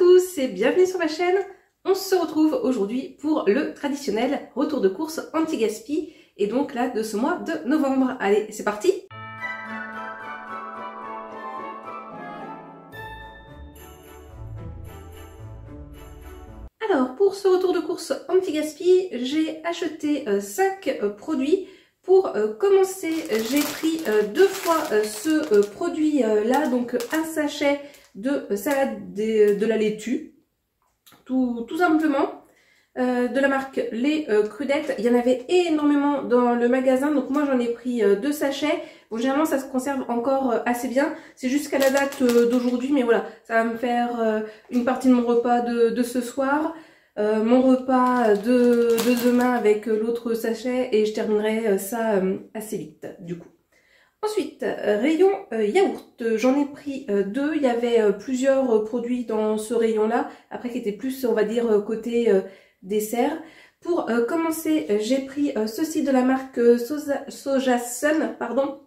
tous et bienvenue sur ma chaîne. On se retrouve aujourd'hui pour le traditionnel retour de course anti-gaspi et donc là de ce mois de novembre. Allez, c'est parti! Alors pour ce retour de course anti-gaspi, j'ai acheté 5 produits. Pour commencer, j'ai pris 2 fois ce produit là, donc un sachet de salade de la laitue, tout simplement, de la marque Les Crudettes. Il y en avait énormément dans le magasin, donc moi j'en ai pris 2 sachets. Bon, généralement ça se conserve encore assez bien, c'est jusqu'à la date d'aujourd'hui, mais voilà, ça va me faire une partie de mon repas de ce soir. Mon repas de demain avec l'autre sachet et je terminerai ça assez vite du coup. Ensuite, rayon yaourt, j'en ai pris 2, il y avait plusieurs produits dans ce rayon là, après qui étaient plus on va dire côté dessert. Pour commencer, j'ai pris ceci de la marque Sojasun, pardon,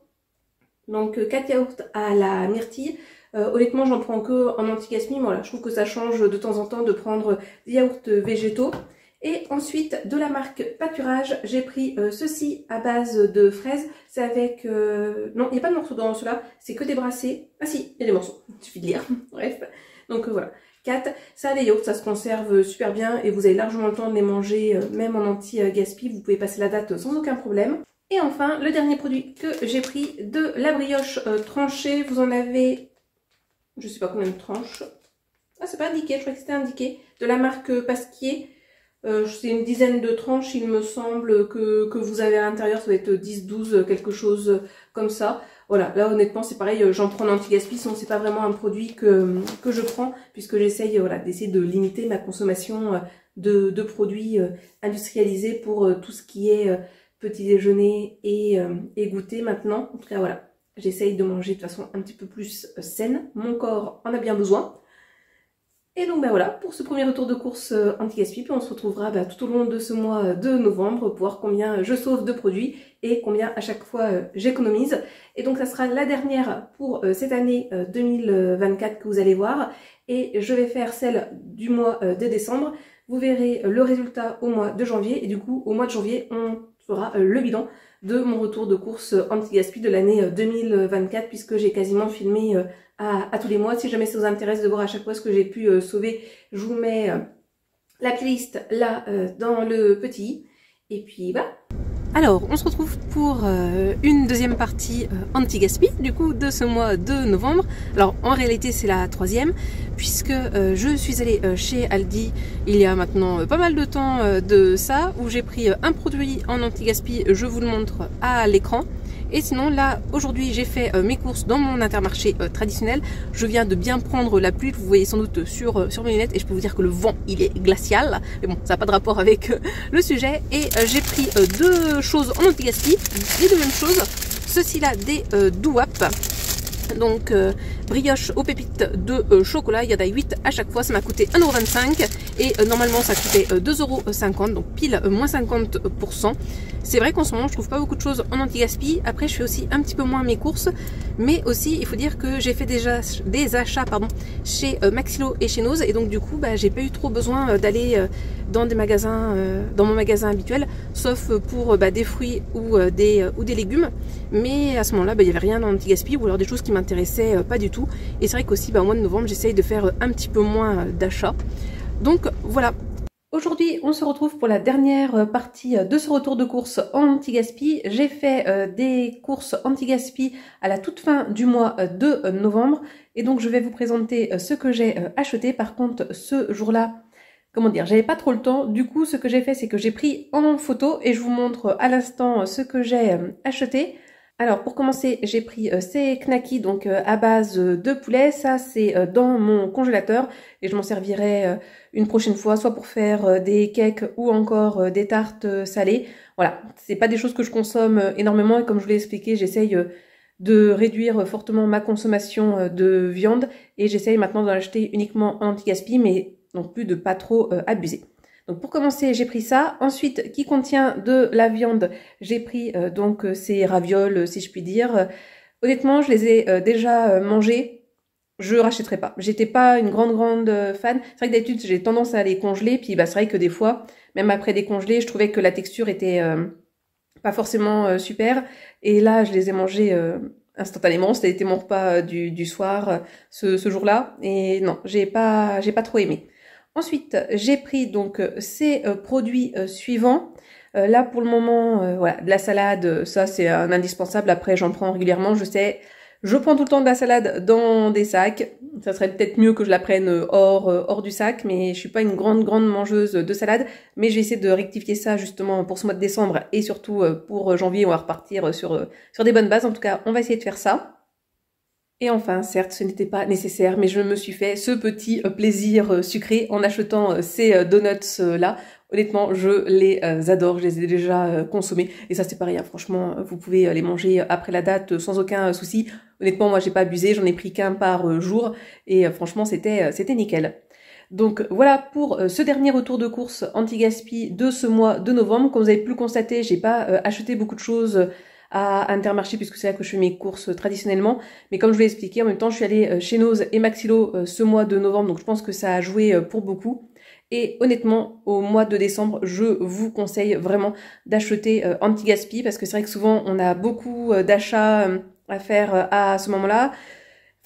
donc 4 yaourts à la myrtille. Honnêtement, j'en prends que en anti-gaspi, mais voilà, je trouve que ça change de temps en temps de prendre des yaourts végétaux. Et ensuite, de la marque Pâturage, j'ai pris ceci à base de fraises. C'est avec... non, il n'y a pas de morceaux dans cela, c'est que des brassés. Ah si, il y a des morceaux, il suffit de lire. Bref, donc voilà. 4, ça les yaourts, ça se conserve super bien et vous avez largement le temps de les manger, même en anti-gaspi. Vous pouvez passer la date sans aucun problème. Et enfin, le dernier produit que j'ai pris, de la brioche tranchée. Vous en avez... je sais pas combien de tranches. Ah, c'est pas indiqué, je crois que c'était indiqué. De la marque Pasquier. C'est une dizaine de tranches, il me semble, que vous avez à l'intérieur. Ça doit être 10, 12, quelque chose comme ça. Voilà, là honnêtement c'est pareil, j'en prends en anti-gaspi, sinon c'est pas vraiment un produit que je prends, puisque j'essaye voilà, d'essayer de limiter ma consommation de produits industrialisés pour tout ce qui est petit déjeuner et goûter maintenant. En tout cas voilà. J'essaye de manger de façon un petit peu plus saine. Mon corps en a bien besoin. Et donc ben voilà, pour ce premier retour de course anti-gaspi, puis on se retrouvera tout au long de ce mois de novembre pour voir combien je sauve de produits et combien à chaque fois j'économise. Et donc ça sera la dernière pour cette année 2024 que vous allez voir. Et je vais faire celle du mois de décembre. Vous verrez le résultat au mois de janvier. Et du coup, au mois de janvier, on fera le bilan de mon retour de course anti-gaspi de l'année 2024, puisque j'ai quasiment filmé à tous les mois. Si jamais ça vous intéresse de voir à chaque fois ce que j'ai pu sauver, je vous mets la playlist là dans le petit i. Et puis voilà. Alors, on se retrouve pour une deuxième partie anti-gaspi, du coup, de ce mois de novembre. Alors, en réalité, c'est la 3e, puisque je suis allée chez Aldi il y a maintenant pas mal de temps de ça, où j'ai pris un produit en anti-gaspi, je vous le montre à l'écran. Et sinon là aujourd'hui j'ai fait mes courses dans mon Intermarché traditionnel. Je viens de bien prendre la pluie, vous voyez sans doute sur mes lunettes, et je peux vous dire que le vent il est glacial. Mais bon, ça n'a pas de rapport avec le sujet. Et j'ai pris 2 choses en anti-gaspi, les 2 mêmes choses. Ceci là des Douap. Donc brioche aux pépites de chocolat, il y en a 8 à chaque fois, ça m'a coûté 1,25 € et normalement ça coûtait 2,50 €, donc pile moins 50%. C'est vrai qu'en ce moment je trouve pas beaucoup de choses en anti-gaspi. Après je fais aussi un petit peu moins mes courses, mais aussi il faut dire que j'ai fait déjà des achats chez Maxilo et chez Nose, et donc du coup j'ai pas eu trop besoin d'aller dans des magasins, dans mon magasin habituel, sauf pour des fruits ou des légumes. Mais à ce moment là il y avait rien en anti-gaspi, ou alors des choses qui m'intéressaient pas du tout. Et c'est vrai qu'aussi au mois de novembre j'essaye de faire un petit peu moins d'achats. Donc voilà. Aujourd'hui, on se retrouve pour la dernière partie de ce retour de course anti-gaspi. J'ai fait des courses anti-gaspi à la toute fin du mois de novembre. Et donc, je vais vous présenter ce que j'ai acheté. Par contre, ce jour-là, comment dire, j'avais pas trop le temps. Du coup, ce que j'ai fait, c'est que j'ai pris en photo et je vous montre à l'instant ce que j'ai acheté. Alors pour commencer, j'ai pris ces knackis donc à base de poulet. Ça c'est dans mon congélateur et je m'en servirai une prochaine fois, soit pour faire des cakes ou encore des tartes salées. Voilà, c'est pas des choses que je consomme énormément et comme je vous l'ai expliqué, j'essaye de réduire fortement ma consommation de viande et j'essaye maintenant d'en acheter uniquement en anti-gaspi, mais non plus de pas trop abuser. Donc pour commencer, j'ai pris ça. Ensuite, qui contient de la viande, j'ai pris donc ces ravioles, si je puis dire. Honnêtement, je les ai déjà mangés. je rachèterai pas. J'étais pas une grande fan. C'est vrai que d'habitude, j'ai tendance à les congeler, puis bah, c'est vrai que des fois, même après décongeler, je trouvais que la texture était pas forcément super. Et là, je les ai mangés instantanément. C'était mon repas du soir ce jour-là. Et non, j'ai pas trop aimé. Ensuite, j'ai pris donc ces produits suivants. Là, pour le moment, voilà, de la salade, ça c'est un indispensable. Après, j'en prends régulièrement, je sais. Je prends tout le temps de la salade dans des sacs. Ça serait peut-être mieux que je la prenne hors du sac, mais je suis pas une grande mangeuse de salade. Mais je vais essayer de rectifier ça justement pour ce mois de décembre et surtout pour janvier. On va repartir sur des bonnes bases. En tout cas, on va essayer de faire ça. Et enfin, certes, ce n'était pas nécessaire, mais je me suis fait ce petit plaisir sucré en achetant ces donuts-là. Honnêtement, je les adore, je les ai déjà consommés. Et ça, c'est pareil, hein, franchement, vous pouvez les manger après la date sans aucun souci. Honnêtement, moi, j'ai pas abusé, j'en ai pris qu'un par jour. Et franchement, c'était nickel. Donc voilà pour ce dernier retour de course anti-gaspi de ce mois de novembre. Comme vous avez pu le constater, j'ai pas acheté beaucoup de choses à Intermarché puisque c'est là que je fais mes courses traditionnellement. Mais comme je vous l'ai expliqué, en même temps, je suis allée chez Nose et Maxilo ce mois de novembre, donc je pense que ça a joué pour beaucoup. Et honnêtement, au mois de décembre, je vous conseille vraiment d'acheter anti-gaspi parce que c'est vrai que souvent, on a beaucoup d'achats à faire à ce moment-là.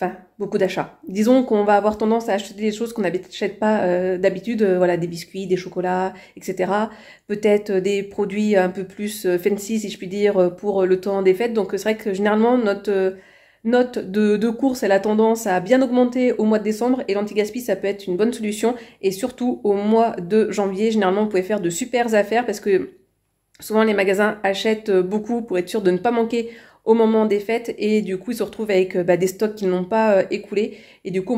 Enfin, beaucoup d'achats. Disons qu'on va avoir tendance à acheter des choses qu'on n'achète pas d'habitude, voilà, des biscuits, des chocolats, etc. Peut-être des produits un peu plus fancy, si je puis dire, pour le temps des fêtes. Donc c'est vrai que généralement, notre note de course, elle a tendance à bien augmenter au mois de décembre et l'anti-gaspi, ça peut être une bonne solution. Et surtout au mois de janvier, généralement, vous pouvez faire de super affaires parce que souvent les magasins achètent beaucoup pour être sûr de ne pas manquer au moment des fêtes et du coup ils se retrouvent avec des stocks qu'ils n'ont pas écoulés et du coup au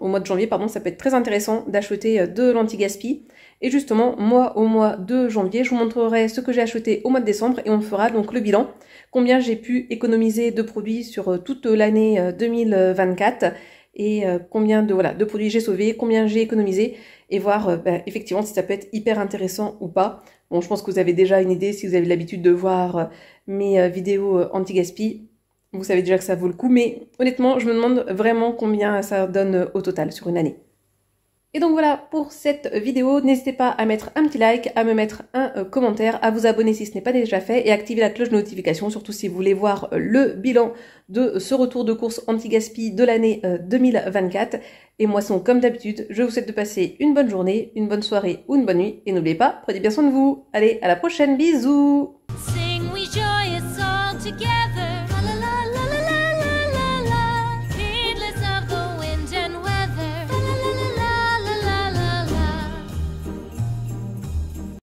mois de janvier pardon, ça peut être très intéressant d'acheter de l'anti-gaspi. Et justement moi au mois de janvier je vous montrerai ce que j'ai acheté au mois de décembre et on fera donc le bilan, combien j'ai pu économiser de produits sur toute l'année 2024 et combien de produits j'ai sauvés, combien j'ai économisé et voir effectivement si ça peut être hyper intéressant ou pas. Bon, je pense que vous avez déjà une idée si vous avez l'habitude de voir mes vidéos anti-gaspi. Vous savez déjà que ça vaut le coup, mais honnêtement, je me demande vraiment combien ça donne au total sur une année. Et donc voilà pour cette vidéo, n'hésitez pas à mettre un petit like, à me mettre un commentaire, à vous abonner si ce n'est pas déjà fait et activer la cloche de notification, surtout si vous voulez voir le bilan de ce retour de course anti-gaspi de l'année 2024. Et moi, sinon, comme d'habitude, je vous souhaite de passer une bonne journée, une bonne soirée ou une bonne nuit. Et n'oubliez pas, prenez bien soin de vous. Allez, à la prochaine, bisous!